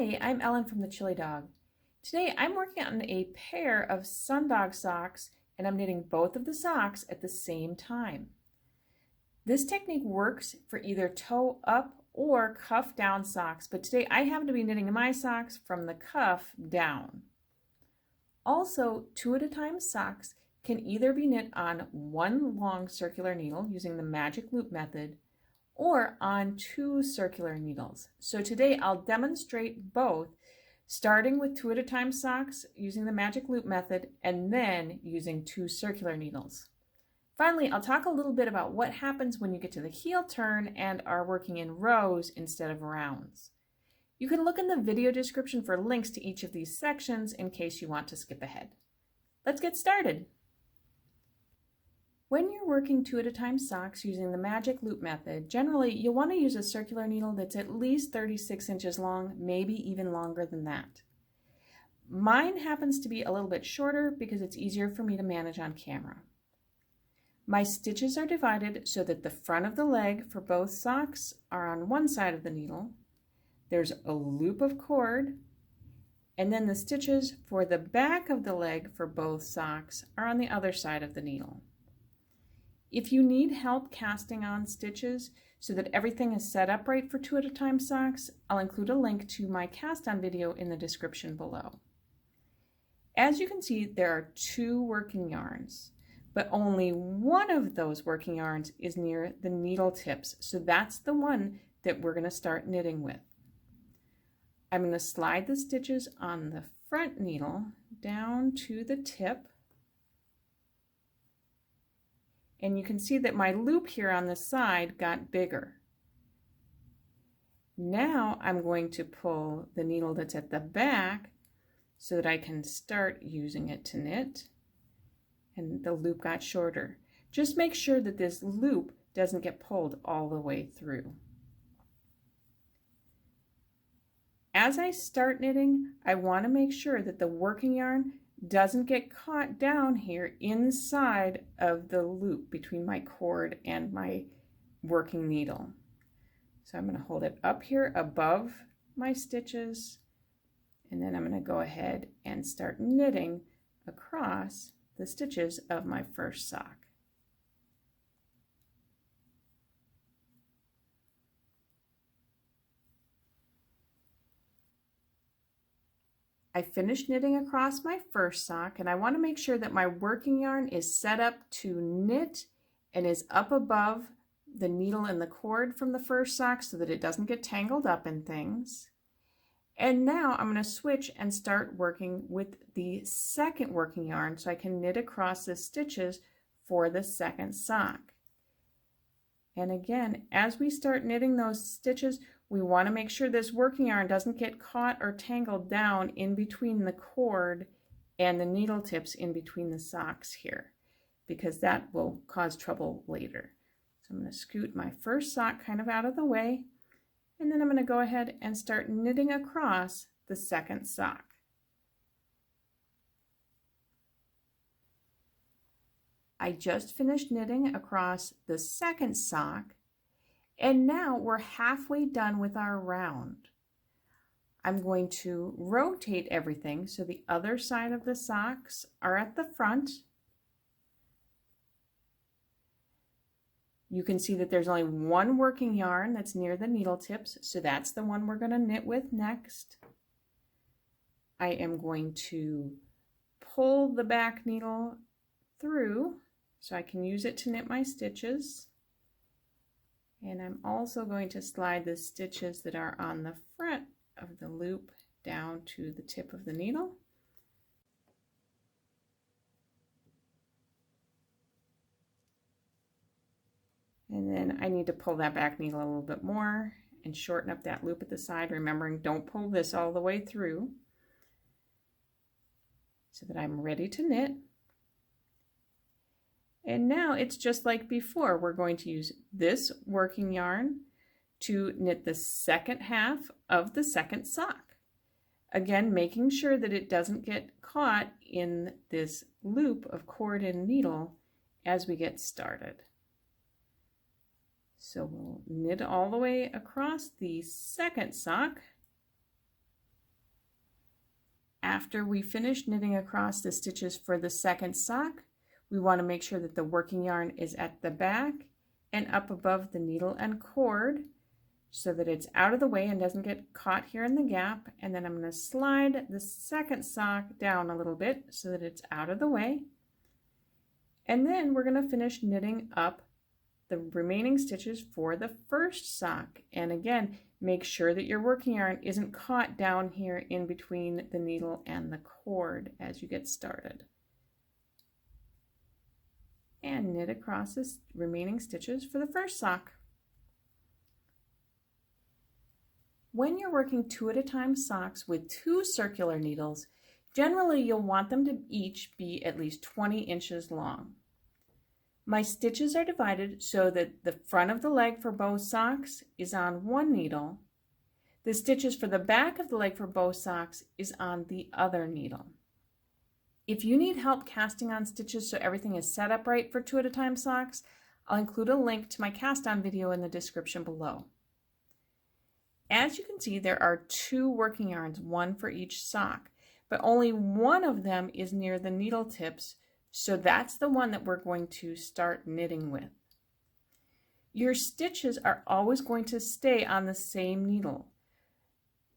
Hi, I'm Ellen from the Chili Dog. Today I'm working on a pair of Sundog socks and I'm knitting both of the socks at the same time. This technique works for either toe up or cuff down socks, but today I happen to be knitting my socks from the cuff down. Also, 2 at a time socks can either be knit on one long circular needle using the magic loop method or on 2 circular needles. So today I'll demonstrate both, starting with 2 at a time socks using the magic loop method and then using 2 circular needles. Finally, I'll talk a little bit about what happens when you get to the heel turn and are working in rows instead of rounds. You can look in the video description for links to each of these sections in case you want to skip ahead. Let's get started. When you're working 2 at a time socks using the magic loop method, generally you'll want to use a circular needle that's at least 36 inches long, maybe even longer than that. Mine happens to be a little bit shorter because it's easier for me to manage on camera. My stitches are divided so that the front of the leg for both socks are on one side of the needle. There's a loop of cord, and then the stitches for the back of the leg for both socks are on the other side of the needle. If you need help casting on stitches so that everything is set up right for 2 at a time socks, I'll include a link to my cast on video in the description below. As you can see, there are 2 working yarns, but only one of those working yarns is near the needle tips, so that's the one that we're going to start knitting with. I'm going to slide the stitches on the front needle down to the tip. And you can see that my loop here on the side got bigger. Now I'm going to pull the needle that's at the back so that I can start using it to knit. And the loop got shorter. Just make sure that this loop doesn't get pulled all the way through. As I start knitting, I want to make sure that the working yarn doesn't get caught down here inside of the loop between my cord and my working needle. So I'm going to hold it up here above my stitches, and then I'm going to go ahead and start knitting across the stitches of my first sock. I finished knitting across my first sock, and I want to make sure that my working yarn is set up to knit and is up above the needle and the cord from the first sock so that it doesn't get tangled up in things. And now I'm going to switch and start working with the second working yarn so I can knit across the stitches for the second sock. And again, as we start knitting those stitches, we want to make sure this working yarn doesn't get caught or tangled down in between the cord and the needle tips in between the socks here, because that will cause trouble later. So I'm going to scoot my first sock kind of out of the way, and then I'm going to go ahead and start knitting across the second sock. I just finished knitting across the second sock, and now we're halfway done with our round. I'm going to rotate everything so the other side of the socks are at the front. You can see that there's only one working yarn that's near the needle tips, so that's the one we're going to knit with next. I am going to pull the back needle through so I can use it to knit my stitches. And I'm also going to slide the stitches that are on the front of the loop down to the tip of the needle. And then I need to pull that back needle a little bit more and shorten up that loop at the side, remembering don't pull this all the way through, so that I'm ready to knit. And now it's just like before. We're going to use this working yarn to knit the second half of the second sock. Again, making sure that it doesn't get caught in this loop of cord and needle as we get started. So we'll knit all the way across the second sock. After we finish knitting across the stitches for the second sock, we want to make sure that the working yarn is at the back and up above the needle and cord so that it's out of the way and doesn't get caught here in the gap. And then I'm going to slide the second sock down a little bit so that it's out of the way. And then we're going to finish knitting up the remaining stitches for the first sock. And again, make sure that your working yarn isn't caught down here in between the needle and the cord as you get started. And knit across the remaining stitches for the first sock. When you're working 2 at a time socks with 2 circular needles, generally you'll want them to each be at least 20 inches long. My stitches are divided so that the front of the leg for both socks is on one needle. The stitches for the back of the leg for both socks is on the other needle. If you need help casting on stitches so everything is set up right for 2 at a time socks, I'll include a link to my cast on video in the description below. As you can see, there are 2 working yarns, one for each sock, but only one of them is near the needle tips, so that's the one that we're going to start knitting with. Your stitches are always going to stay on the same needle.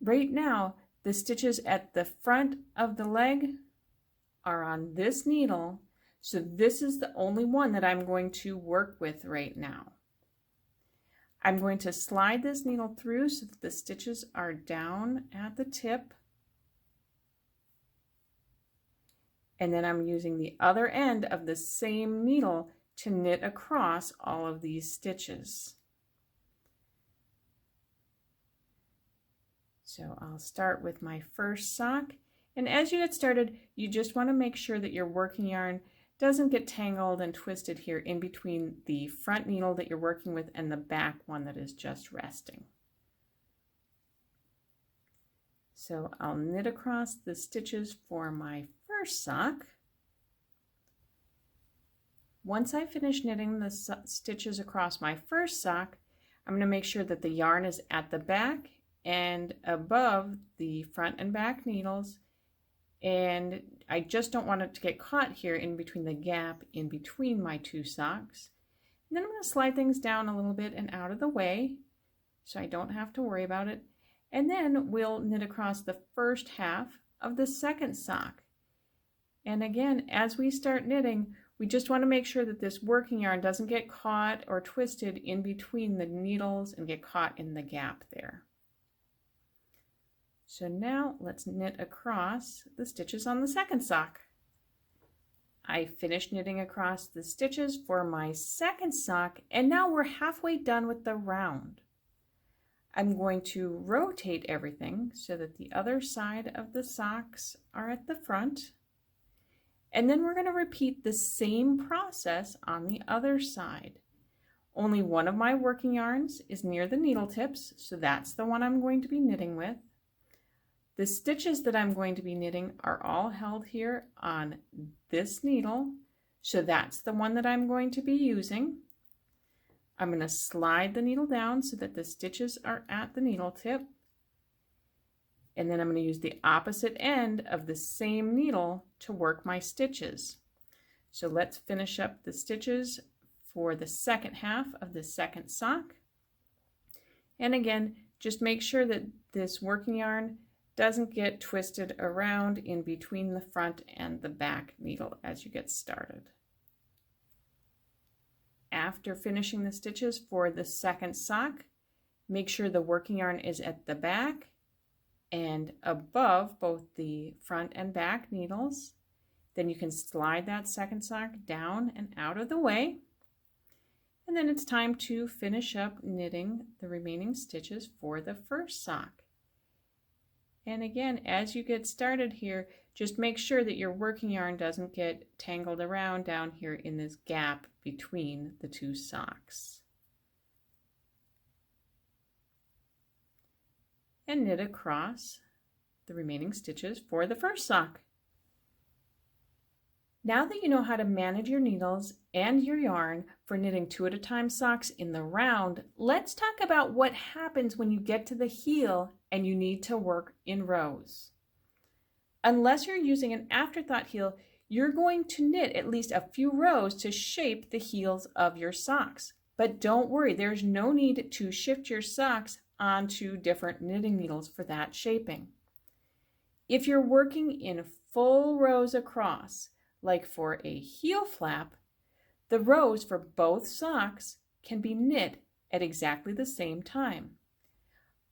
Right now, the stitches at the front of the leg are on this needle, so this is the only one that I'm going to work with right now. I'm going to slide this needle through so that the stitches are down at the tip. And then I'm using the other end of the same needle to knit across all of these stitches. So I'll start with my first sock. And as you get started, you just want to make sure that your working yarn doesn't get tangled and twisted here in between the front needle that you're working with and the back one that is just resting. So I'll knit across the stitches for my first sock. Once I finish knitting the stitches across my first sock, I'm going to make sure that the yarn is at the back and above the front and back needles, and I just don't want it to get caught here in between the gap in between my 2 socks. And then I'm going to slide things down a little bit and out of the way so I don't have to worry about it. And then we'll knit across the first half of the second sock. And again, as we start knitting, we just want to make sure that this working yarn doesn't get caught or twisted in between the needles and get caught in the gap there. So now let's knit across the stitches on the second sock. I finished knitting across the stitches for my second sock, and now we're halfway done with the round. I'm going to rotate everything so that the other side of the socks are at the front. And then we're going to repeat the same process on the other side. Only one of my working yarns is near the needle tips, so that's the one I'm going to be knitting with. The stitches that I'm going to be knitting are all held here on this needle, so that's the one that I'm going to be using. I'm going to slide the needle down so that the stitches are at the needle tip. And then I'm going to use the opposite end of the same needle to work my stitches. So let's finish up the stitches for the second half of the second sock. And again, just make sure that this working yarn doesn't get twisted around in between the front and the back needle as you get started. After finishing the stitches for the second sock, make sure the working yarn is at the back and above both the front and back needles. Then you can slide that second sock down and out of the way. And then it's time to finish up knitting the remaining stitches for the first sock. And again, as you get started here, just make sure that your working yarn doesn't get tangled around down here in this gap between the 2 socks. And knit across the remaining stitches for the first sock. Now that you know how to manage your needles and your yarn for knitting 2 at a time socks in the round, let's talk about what happens when you get to the heel and you need to work in rows. Unless you're using an afterthought heel, you're going to knit at least a few rows to shape the heels of your socks. But don't worry, there's no need to shift your socks onto different knitting needles for that shaping. If you're working in full rows across, like for a heel flap, the rows for both socks can be knit at exactly the same time.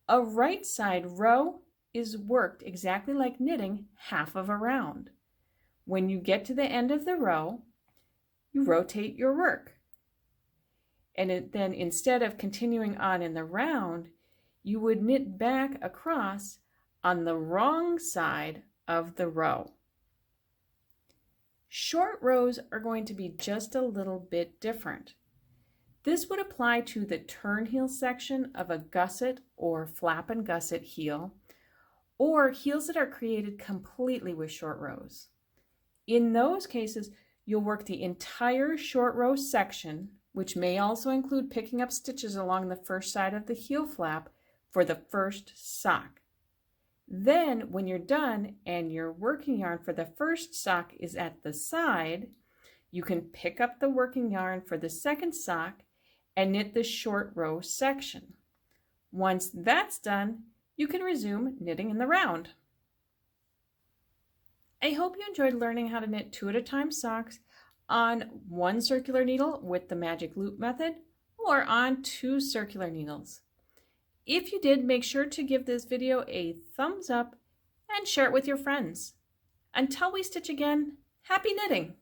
A right side row is worked exactly like knitting half of a round. When you get to the end of the row, you rotate your work. And then instead of continuing on in the round, you would knit back across on the wrong side of the row. Short rows are going to be just a little bit different. This would apply to the turn heel section of a gusset or flap and gusset heel, or heels that are created completely with short rows. In those cases, you'll work the entire short row section, which may also include picking up stitches along the first side of the heel flap for the first sock. Then, when you're done and your working yarn for the first sock is at the side, you can pick up the working yarn for the second sock and knit the short row section. Once that's done, you can resume knitting in the round. I hope you enjoyed learning how to knit 2 at a time socks on 1 circular needle with the magic loop method or on 2 circular needles. If you did, make sure to give this video a thumbs up and share it with your friends. Until we stitch again, happy knitting!